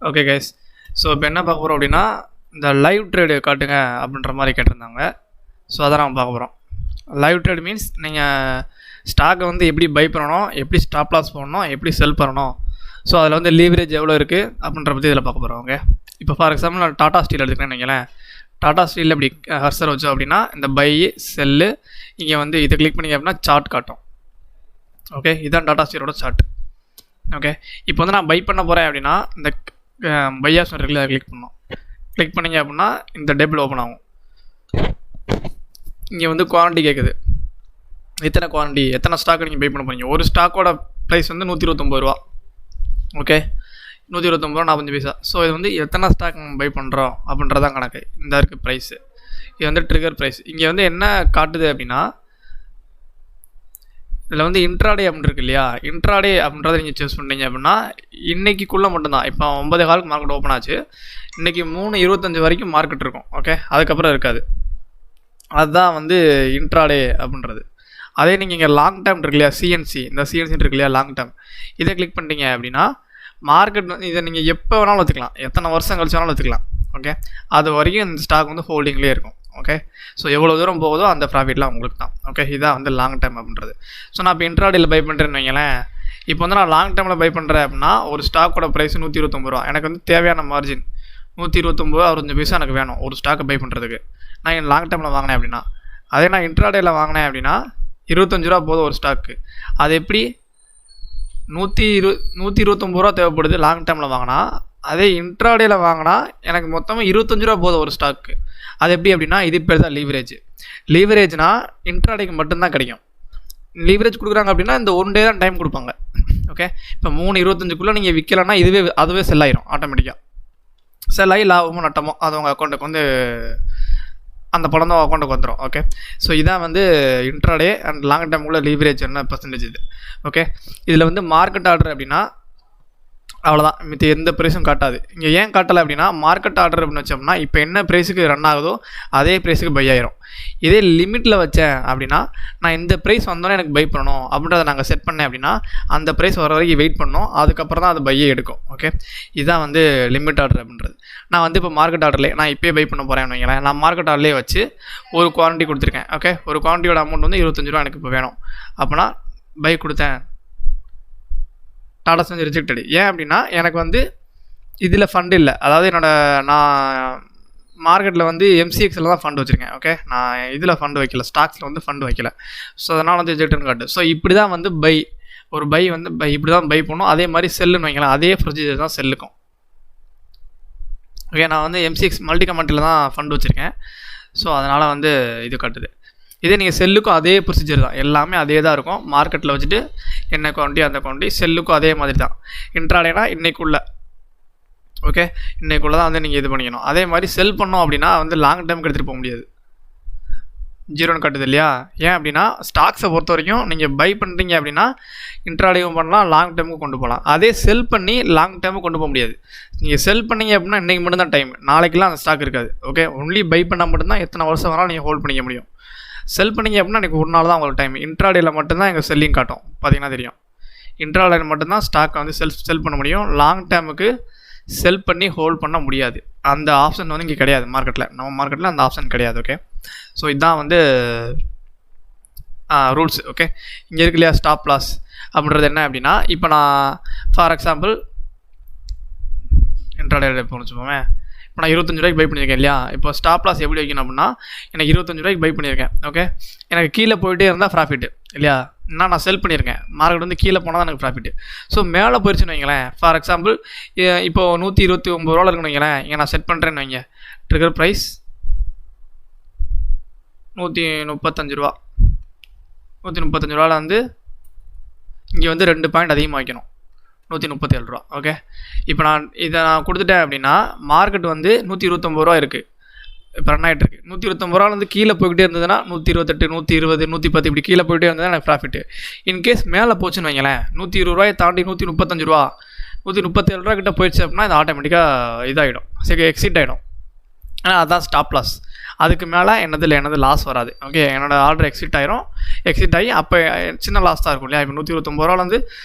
Okay guys, so இப்போ என்ன பார்க்க போகிறோம் அப்படின்னா, இந்த லைவ் ட்ரேடு காட்டுங்க அப்படின்ற மாதிரி கேட்டிருந்தாங்க. ஸோ அதான் நம்ம பார்க்க போகிறோம். லைவ் ட்ரேட் மீன்ஸ் நீங்கள் ஸ்டாக்கை வந்து எப்படி பை பண்ணணும், எப்படி ஸ்டாப் லாஸ் பண்ணணும், எப்படி செல் பண்ணணும், ஸோ அதில் வந்து லீவரேஜ் எவ்வளோ இருக்குது அப்படின்ற பற்றி இதில் பார்க்க போகிறோம். ஓகே, இப்போ ஃபார் எக்ஸாம்பிள் நான் டாடா ஸ்டீல் எடுத்துக்கிறேன்னு வைங்களேன். டாடா ஸ்டீலில் இப்படி ஹர்சர் வச்சோம் அப்படின்னா இந்த பை செல்லு இங்கே வந்து இதை கிளிக் பண்ணிங்க அப்படின்னா சார்ட் காட்டும். ஓகே, இதுதான் டாடா ஸ்டீலோட சார்ட். ஓகே, இப்போ வந்து நான் பை பண்ண போகிறேன் அப்படின்னா இந்த பை ஆப்ஷன் இருக்குல்ல, அதை கிளிக் பண்ணணும். கிளிக் பண்ணிங்க அப்படின்னா இந்த டேபிள் ஓப்பன் ஆகும். இங்கே வந்து குவான்டிட்டி கேட்குது, எத்தனை குவான்டிட்டி, எத்தனை ஸ்டாக் நீங்கள் பை பண்ண போகிறீங்க. ஒரு ஸ்டாக்கோட ப்ரைஸ் வந்து 129 ரூபா. ஓகே, 129 ரூபா 45 பைசா. ஸோ இது வந்து எத்தனை ஸ்டாக் நம்ம பை பண்ணுறோம் அப்படின்றதான் கணக்கு. இந்த இருக்குது ப்ரைஸு, இது வந்து ட்ரிகர் ப்ரைஸ். இங்கே வந்து என்ன காட்டுது அப்படின்னா, இதில் வந்து இன்ட்ராடே அப்படின்னு இருக்கு இல்லையா, இன்ட்ராடே அப்படின்றத நீங்கள் சூஸ் பண்ணிங்க அப்படின்னா இன்றைக்கிக்குள்ளே மட்டும்தான். இப்போ 9 காலுக்கு மார்க்கெட் ஓப்பன் ஆச்சு, இன்றைக்கி 3:25 வரைக்கும் மார்க்கெட் இருக்கும். ஓகே, அதுக்கப்புறம் இருக்காது. அதுதான் வந்து இன்ட்ராடே அப்படின்றது. அதே நீங்கள் இங்கே லாங் டேர்ம் இருக்கு இல்லையா, சிஎன்சி, இந்த சிஎன்சி இருக்கு இல்லையா லாங் டேர்ம், இதை கிளிக் பண்ணிட்டீங்க அப்படின்னா மார்க்கெட் இதை நீங்கள் எப்போ வேணாலும் வச்சுக்கலாம், எத்தனை வருஷம் கழிச்சு வேணாலும் வச்சுக்கலாம். ஓகே, அது வரைக்கும் இந்த ஸ்டாக் வந்து ஹோல்டிங்லேயே இருக்கும். ஓகே, ஸோ எவ்வளோ தூரம் போகுதோ அந்த ப்ராஃபிட்லாம் உங்களுக்கு தான். ஓகே, இதான் வந்து லாங் டைம் அப்படின்றது. ஸோ நான் இப்போ இன்ட்ராடேயில் பை பண்ணுறேன்னு வைங்களேன். இப்போ வந்து நான் லாங் டைமில் பை பண்ணுறேன் அப்படின்னா ஒரு ஸ்டாக்கோட ப்ரைஸ் 129 ரூபா. எனக்கு வந்து தேவையான மார்ஜின் 129 ரூபா 65 பைசா எனக்கு வேணும் ஒரு ஸ்டாக்கை பை பண்ணுறதுக்கு. நான் என் லாங் டைமில் வாங்கினேன் அப்படின்னா, அதே நான் இன்ட்ராடேயில் வாங்கினேன் அப்படின்னா 25 ரூபா போதும் ஒரு ஸ்டாக்கு. அது எப்படி 129 ரூபா தேவைப்படுது லாங் டைமில் வாங்கினா, அதே இன்ட்ராடேயில் வாங்கினா எனக்கு மொத்தமாக 25 ரூபா போதும் ஒரு ஸ்டாக்கு. அது எப்படி அப்படின்னா, இது பேர் தான் லீவரேஜ். லீவரேஜ்னால் இன்ட்ராடேக்கு மட்டும்தான் கிடைக்கும். லீவரேஜ் கொடுக்குறாங்க அப்படின்னா இந்த 1 டே தான் டைம் கொடுப்பாங்க. ஓகே, இப்போ 3:25 நீங்கள் விற்கலைன்னா அதுவே செல் ஆயிரும் ஆட்டோமேட்டிக்காக. செல் ஆகி லாபமோ நட்டமோ அது உங்கள் அக்கௌண்ட்டுக்கு வந்து அந்த பணம் தான் அக்கௌண்ட்டுக்கு வந்துடும். ஓகே, ஸோ இதான் வந்து இன்ட்ராடே அண்ட் லாங் டைமுக்குள்ள லீவரேஜ் என்ன பர்சன்டேஜ் இது. ஓகே, இதில் வந்து மார்க்கெட் ஆர்டர் அப்படின்னா அவ்வளோதான், மித்த எந்த ப்ரைஸும் காட்டாது. இங்கே ஏன் காட்டலை அப்படின்னா, மார்க்கெட் ஆர்டர் அப்படின்னு வச்சோம்னா இப்போ என்ன ப்ரைஸுக்கு ரன் ஆகுதோ அதே ப்ரைஸுக்கு பை ஆயிரும். இதே லிமிட்டில் வச்சேன் அப்படின்னா நான் இந்த ப்ரைஸ் வந்தோன்னே எனக்கு பை பண்ணணும் அப்படின்றத நாங்கள் செட் பண்ணேன் அப்படின்னா அந்த ப்ரைஸ் வர வரைக்கும் வெயிட் பண்ணோம், அதுக்கப்புறம் தான் அது பையே எடுக்கும். ஓகே, இதுதான் வந்து லிமிட் ஆர்டர் அப்படின்றது. நான் வந்து இப்போ மார்க்கெட் ஆர்டர்லேயே நான் இப்போயே பை பண்ண போகிறேன் வைங்களேன். நான் மார்க்கெட் ஆர்டர்லேயே வச்சு ஒரு குவான்டிட்டி கொடுத்துருக்கேன். ஓகே, ஒரு குவான்டிட்டியோட அமௌண்ட் வந்து 25 ரூபா எனக்கு இப்போ வேணும். அப்போனா பை கொடுத்தேன், டாடா ஸ்டீல் ரிஜெக்டடு. ஏன் அப்படின்னா எனக்கு வந்து இதில் ஃபண்டு இல்லை. அதாவது நான் மார்க்கெட்டில் வந்து எம்சிஎக்ஸில் தான் ஃபண்டு வச்சுருக்கேன். ஓகே, நான் இதில் ஃபண்டு வைக்கல, ஸ்டாக்ஸில் வந்து ஃபண்டு வைக்கல. ஸோ அதனால் வந்து ரிஜெக்ட்னு காட்டு. ஸோ இப்படி தான் வந்து ஒரு பை வந்து இப்படி தான் பை பண்ணணும். அதே மாதிரி செல்லுன்னு வைக்கலாம், அதே ப்ரொசீஜர் தான் செல்லுக்கும். ஓகே, நான் வந்து எம்சிஎக்ஸ் மல்டி கமெண்ட்டில் தான் ஃபண்டு வச்சுருக்கேன். ஸோ அதனால் வந்து இது காட்டுது. இதே நீங்கள் செல்லுக்கும் அதே ப்ரொசீஜர் தான், எல்லாமே அதே தான் இருக்கும். மார்க்கெட்டில் வச்சுட்டு என்ன குவான்டிட்டி அந்த குவான்டிட்டி, செல்லுக்கும் அதே மாதிரி தான். இன்ட்ராடேனா இன்றைக்குள்ளே, ஓகே, இன்றைக்குள்ளே தான் வந்து நீங்கள் இது பண்ணிக்கணும். அதே மாதிரி செல் பண்ணோம் அப்படின்னா வந்து லாங் டைமுக்கு எடுத்துகிட்டு போக முடியாது, 0ன்னு காட்டுது இல்லையா. ஏன் அப்படின்னா ஸ்டாக்ஸை பொறுத்த வரைக்கும் நீங்கள் பை பண்ணுறீங்க அப்படின்னா இன்ட்ராடேவும் பண்ணலாம், லாங் டைமுக்கு கொண்டு போகலாம். அதே செல் பண்ணி லாங் டைமுக்கு கொண்டு போக முடியாது. நீங்கள் செல் பண்ணீங்க அப்படின்னா இன்றைக்கி மட்டும்தான் டைம், நாளைக்கெலாம் அந்த ஸ்டாக் இருக்காது. ஓகே, ஒன்லி பை பண்ணால் மட்டும்தான் எத்தனை வருஷம் வேணாலும் நீங்கள் ஹோல்ட் பண்ணிக்க முடியும். செல் பண்ணிங்க அப்படின்னா எனக்கு ஒரு நாள் தான் உங்களுக்கு டைம். இன்ட்ராடேயில் மட்டும்தான் எங்கள் செல்லிங் காட்டும், பார்த்தீங்கன்னா தெரியும். இன்ட்ராடேயில் மட்டும்தான் ஸ்டாக்கை வந்து செல் பண்ண முடியும், லாங் டைமுக்கு செல் பண்ணி ஹோல்ட் பண்ண முடியாது. அந்த ஆப்ஷன் வந்து இங்கே கிடையாது மார்க்கெட்டில், நம்ம மார்க்கெட்டில் அந்த ஆப்ஷன் கிடையாது. ஓகே, ஸோ இதுதான் வந்து ரூல்ஸ். ஓகே, இங்கே இருக்கு இல்லையா ஸ்டாப் லாஸ் அப்படின்றது என்ன அப்படின்னா, இப்போ நான் ஃபார் எக்ஸாம்பிள் இன்ட்ராடே வச்சுப்போமே, இப்போ நான் 25 ரூபாய்க்கு பை பண்ணியிருக்கேன் இல்லையா. இப்போ ஸ்டாப் லாஸ் எப்படி வைக்கணும் அப்படின்னா, எனக்கு 25 ரூபாய்க்கு பை பண்ணியிருக்கேன். ஓகே, எனக்கு கீழே போயிட்டே இருந்தால் ப்ராஃபிட்டு இல்லையா. நான் செல் பண்ணியிருக்கேன், மார்க்கெட் வந்து கீழே போனால் தான் எனக்கு ப்ராஃபிட்டு. ஸோ மேலே போயிடுச்சுன்னு வைங்களேன், ஃபார் எக்ஸாம்பிள் இப்போ 129 ரூபா இருக்குன்னு வைங்களேன். இங்கே நான் செட் பண்ணுறேன்னு வைங்க, ட்ரிகர் ப்ரைஸ் 135 ரூபா. 135 ரூபாவில் வந்து இங்கே வந்து 2 பாயிண்ட் அதிகமாக வைக்கணும், 137 ரூபா. ஓகே, இப்போ இதை நான் கொடுத்துட்டேன் அப்படின்னா மார்க்கெட் வந்து 129 ரூபா இருக்குது, இப்போ ரன் ஆகிட்டு இருக்குது. 129 ரூபா வந்து கீழே போய்கிட்டே இருந்ததுன்னா 128, 120, 110 இப்படி கீழே போய்கிட்டே இருந்ததுன்னா எனக்கு ப்ராஃபிட்டு. இன்கேஸ் மேலே போச்சுன்னு வைங்களேன், 120 ரூபாயை தாண்டி 135 ரூபா, 137 ரூபா கிட்ட போயிடுச்சு அப்படின்னா இது ஆட்டோமேட்டிக்காக இதாகிடும், சரி எக்ஸிட் ஆகிடும். ஆனால் அதுதான் ஸ்டாப் லாஸ். அதுக்கு மேலே எனது லாஸ் வராது. ஓகே, என்னோடய ஆர்டர் எக்ஸிட் ஆகி அப்போ சின்ன லாஸ் தான் இருக்கும் இல்லையா. இப்போ 129 ரூபாலேருந்து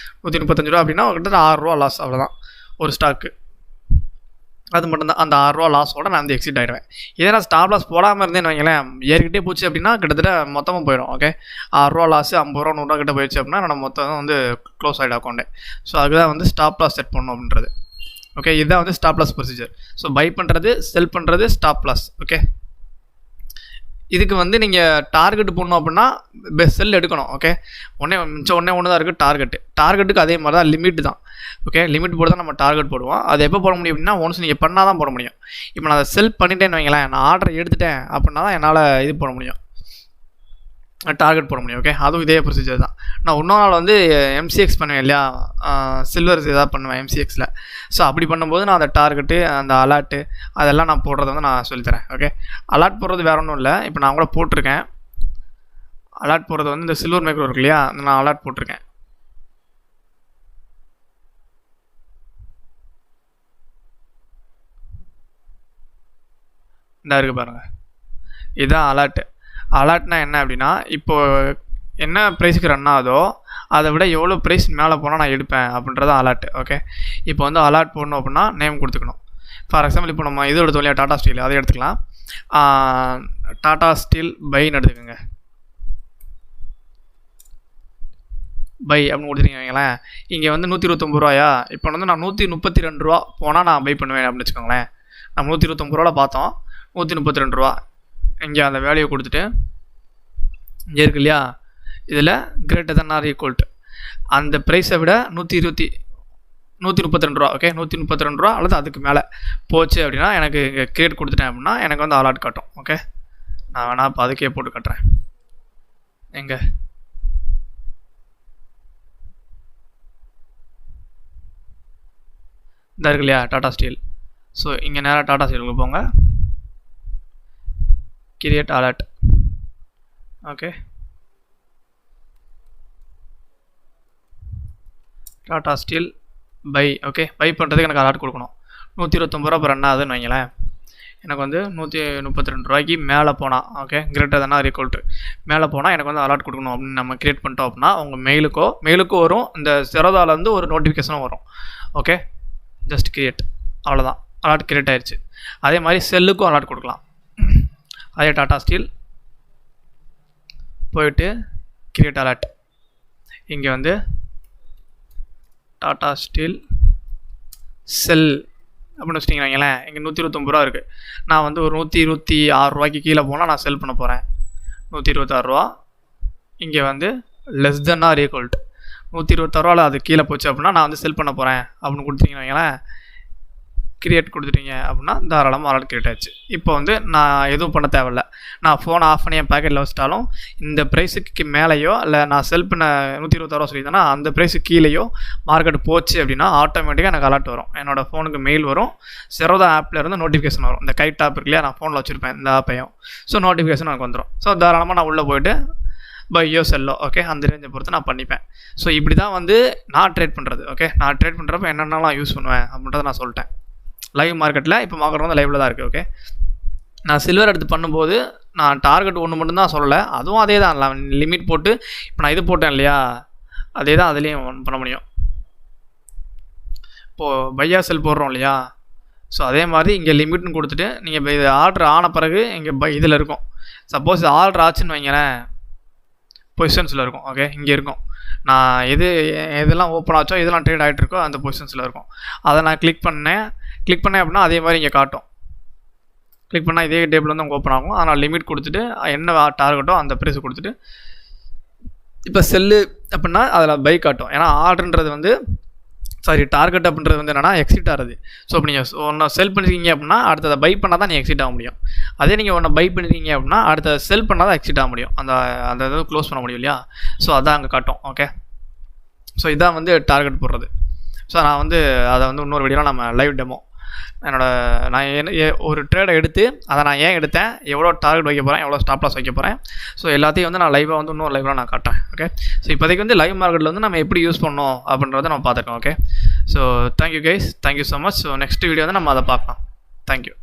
135 ரூபா அப்படின்னா கிட்டத்தட்ட 6 ரூபா லாஸ், அவ்வளோதான் ஒரு ஸ்டாக்கு. அது மட்டும்தான். அந்த ₹6 லாஸோட நான் வந்து எக்ஸிட் ஆகிடுவேன். இதே நான் ஸ்டாப் லாஸ் போடாமல் இருந்தேன்னு வைங்களேன், ஏறிக்கிட்டே போச்சு அப்படின்னா கிட்டத்தட்ட மொத்தமாக போயிடும். ஓகே, ₹6 லாஸ், ₹50, ₹100 கிட்ட போயிடுச்சு அப்படின்னா நம்ம மொத்தம் வந்து க்ளோஸ் ஆகிடும் அக்கௌண்ட்டு. ஸோ அதுக்கு தான் வந்து ஸ்டாப் லாஸ் செட் பண்ணணும் அப்படின்றது. ஓகே, இதுதான் வந்து stop loss procedure. So buy பண்ணுறது, செல் பண்ணுறது, ஸ்டாப் லாஸ். ஓகே, இதுக்கு வந்து நீங்கள் டார்கெட் போடணும் அப்படின்னா பெஸ்ட் செல் எடுக்கணும். ஓகே, மிச்சம் ஒன்று தான் இருக்குது டார்கெட்டுக்கு அதே மாதிரி தான் லிமிட் தான். ஓகே, லிமிட் போட்டு தான் நம்ம டார்கெட் போடுவோம். அது எப்போ போட முடியும் அப்படின்னா ஒன்ஸ் நீங்கள் பண்ணால் தான் போட முடியும். இப்போ நான் அதை செல் பண்ணிட்டேன்னு வைங்களேன், நான் ஆர்டர் எடுத்துட்டேன் அப்படின்னா தான் என்னால் இது போட முடியும், டார்கெட் போட முடியும். ஓகே, அதுவும் இதே ப்ரொசீஜர் தான். நான் இன்னொரு நாள் வந்து எம்சிஎக்ஸ் பண்ணுவேன் இல்லையா, சில்வர் எதாவது பண்ணுவேன் எம்சிஎக்ஸில். ஸோ அப்படி பண்ணும்போது நான் அந்த டார்கெட்டு, அந்த அலர்ட்டு, அதெல்லாம் நான் போடுறத வந்து நான் சொல்லித்தரேன். ஓகே, அலர்ட் போடுறது வேறு ஒன்றும் இல்லை. இப்போ நான் கூட போட்டிருக்கேன் அலர்ட் போடுறது வந்து இந்த சில்வர் மேக்ரோ இருக்கு இல்லையா, நான் அலர்ட் போட்டிருக்கேன். இந்த இருக்குது பாருங்கள், இதுதான் அலர்ட்னா என்ன அப்படின்னா, இப்போது என்ன ப்ரைஸுக்கு ரன் ஆகுதோ அதை விட எவ்வளோ ப்ரைஸ் மேலே போனால் நான் எடுப்பேன் அப்படின்றது அலர்ட். ஓகே, இப்போ வந்து அலர்ட் போடணும் அப்படின்னா நேம் கொடுத்துக்கணும். ஃபார் எக்ஸாம்பிள் இப்போ நம்ம இது எடுத்தோம் இல்லையா, டாடா ஸ்டீல், அதை எடுத்துக்கலாம். டாடா ஸ்டீல் பைன்னு எடுத்துக்கோங்க. பை அப்படின்னு கொடுத்துருக்கீங்களேன். இங்கே வந்து ₹129. இப்போ வந்து நான் ₹132 போனால் நான் பை பண்ணுவேன் அப்படின்னு வச்சுக்கோங்களேன். நம்ம ₹129 பார்த்தோம், ₹132. இங்கே அந்த வேல்யூ கொடுத்துட்டு இங்கே இருக்கு இல்லையா, இதில் greater than or equal to அந்த ப்ரைஸை விட ₹132. ஓகே, ₹132 அல்லது அதுக்கு மேலே போச்சு அப்படின்னா எனக்கு இங்கே கிரியேட் கொடுத்துட்டேன் அப்படின்னா எனக்கு வந்து அலர்ட் காட்டும். ஓகே, நான் வேணா இப்போ அதுக்கே போட்டு காட்டுறேன். எங்கே இந்த இருக்கு இல்லையா டாடா ஸ்டீல். ஸோ இங்கே நேராக டாடா ஸ்டீலுக்கு போங்க, create alert. Okay, Tata Steel buy. Okay, buy பண்ணுறதுக்கு எனக்கு அலர்ட் கொடுக்கணும். ₹129 ரன் ஆகுதுன்னு வைங்களேன். எனக்கு வந்து ₹132 மேலே போனால், okay, greater than or equal to மேலே போனால் எனக்கு வந்து அலர்ட் கொடுக்கணும் அப்படின்னு நம்ம கிரியேட் பண்ணிட்டோம் அப்படின்னா உங்கள் மெயிலுக்கோ வரும், இந்த செரோதாலேருந்து ஒரு நோட்டிஃபிகேஷனும் வரும். ஓகே, ஜஸ்ட் கிரியேட், அவ்வளோதான், அலர்ட் கிரியேட் ஆயிடுச்சு. அதே மாதிரி செல்லுக்கும் அலர்ட் கொடுக்கலாம். அதே டாடா ஸ்டீல் போயிட்டு கிரியேட் அலர்ட், இங்கே வந்து டாடா ஸ்டீல் செல் அப்படின்னு வச்சுட்டிங்களேன். இங்கே ₹129 இருக்குது. நான் வந்து ஒரு ₹126 கீழே போனால் நான் செல் பண்ண போகிறேன். ₹126. இங்கே வந்து less than or equal to ₹126 அது கீழே போச்சு அப்படின்னா நான் வந்து செல் பண்ண போகிறேன் அப்படின்னு கொடுத்தீங்கன்னா கிரியேட் கொடுத்துட்டீங்க அப்படின்னா தாராளமாக அலர்ட் கிரியேட் ஆச்சு. இப்போ வந்து நான் எதுவும் பண்ண தேவையில்ல. நான் ஃபோனை ஆஃப் பண்ணி என் பேக்கெட்டில் வச்சிட்டாலும் இந்த ப்ரைஸுக்கு மேலேயோ இல்லை நான் செல் பண்ண ₹126 சொல்லியிருந்தேன்னா அந்த ப்ரைஸுக்கு கீழேயோ மார்க்கெட் போச்சு அப்படின்னா ஆட்டோமேட்டிக்காக எனக்கு அலர்ட் வரும். என்னோடய ஃபோனுக்கு மெயில் வரும், செரோதா ஆப்பில் இருந்து நோட்டிஃபிகேஷன் வரும். இந்த கைட் ஆப் இருக்கு இல்லையா, நான் ஃபோனில் வச்சுருப்பேன் இந்த ஆப்பையும். ஸோ நோட்டிஃபிகேஷன் எனக்கு வந்துடும். ஸோ தாராளமாக நான் உள்ளே போய்ட்டு பையோ செல்லோ, ஓகே, அந்த ரேஞ்சை பொறுத்து நான் பண்ணிப்பேன். ஸோ இப்படி தான் வந்து நான் ட்ரேட் பண்ணுறது. ஓகே, நான் ட்ரேட் பண்ணுறப்ப என்னென்னலாம் யூஸ் பண்ணுவேன் அப்படின்றத நான் சொல்லிட்டேன். லைவ் மார்க்கெட்டில் இப்போ மார்க்கெட் வந்து லைவில் தான் இருக்குது. ஓகே, நான் சில்வர் எடுத்து பண்ணும்போது நான் டார்கெட் ஒன்று மட்டும்தான் சொல்லலை, அதுவும் அதே தான் லிமிட் போட்டு இப்போ நான் இது போட்டேன் இல்லையா, அதே தான் அதுலேயும் பண்ண முடியும். இப்போது பையா செல் போடுறோம் இல்லையா, ஸோ அதே மாதிரி இங்கே லிமிட்னு கொடுத்துட்டு நீங்கள் இது ஆர்டர் ஆன பிறகு இங்கே இதில் இருக்கும். சப்போஸ் இது ஆர்டர் ஆச்சுன்னு வைங்களேன், பொசிஷன்ஸில் இருக்கும். ஓகே, இங்கே இருக்கும். நான் எதெல்லாம் ஓப்பன் ஆச்சோ இதெல்லாம் ட்ரேட் ஆகிட்டு இருக்கோ அந்த பொசிஷன்ஸில் இருக்கும். அதை நான் கிளிக் பண்ணேன் அப்படின்னா அதே மாதிரி இங்கே காட்டும். கிளிக் பண்ணால் இதே டேபிள் வந்து அவங்க ஓப்பன் ஆகும். ஆனால் லிமிட் கொடுத்துட்டு என்ன டார்கெட்டோ அந்த ப்ரைஸ் கொடுத்துட்டு இப்போ செல்லு அப்படின்னா அதில் பை காட்டும். ஏன்னா ஆர்டர்ன்றது வந்து டார்கெட் அப்படின்றது வந்து என்னென்னா எக்ஸிட் ஆகிறது. ஸோ இப்போ நீங்கள் ஒன்று செல் பண்ணிருக்கீங்க அப்படின்னா அடுத்ததை பை பண்ணால் தான் நீங்கள் எக்ஸிட் ஆக முடியும். அதே நீங்கள் ஒன்று பை பண்ணிருக்கீங்க அப்படின்னா அடுத்த செல் பண்ணால் தான் எக்ஸிட் ஆக முடியும், அந்த இதை க்ளோஸ் பண்ண முடியும் இல்லையா. ஸோ அதான் அங்கே காட்டும். ஓகே, ஸோ இதான் வந்து டார்கெட் போடுறது. ஸோ நான் வந்து அதை வந்து இன்னொரு வீடியோவில் நம்ம லைவ் டெமோ நான் ஒரு ட்ரேடை எடுத்து அதை நான் ஏன் எடுத்தேன், எவ்வளோ டார்கெட் வைக்க போகிறேன், எவ்வளோ ஸ்டாப் லாஸ் வைக்க போகிறேன், ஸோ எல்லாத்தையும் வந்து நான் லைவாக வந்து இன்னொரு லைவில் நான் காட்டுறேன். ஓகே, ஸோ இப்போதைக்கு வந்து லைவ் மார்க்கெட்டில் வந்து நம்ம எப்படி யூஸ் பண்ணோம் அப்படின்றத நம்ம பார்த்துருக்கோம். Okay, so thank you guys, thank you so much. So next video வந்து நம்ம அதை பார்க்கலாம். தேங்க்யூ.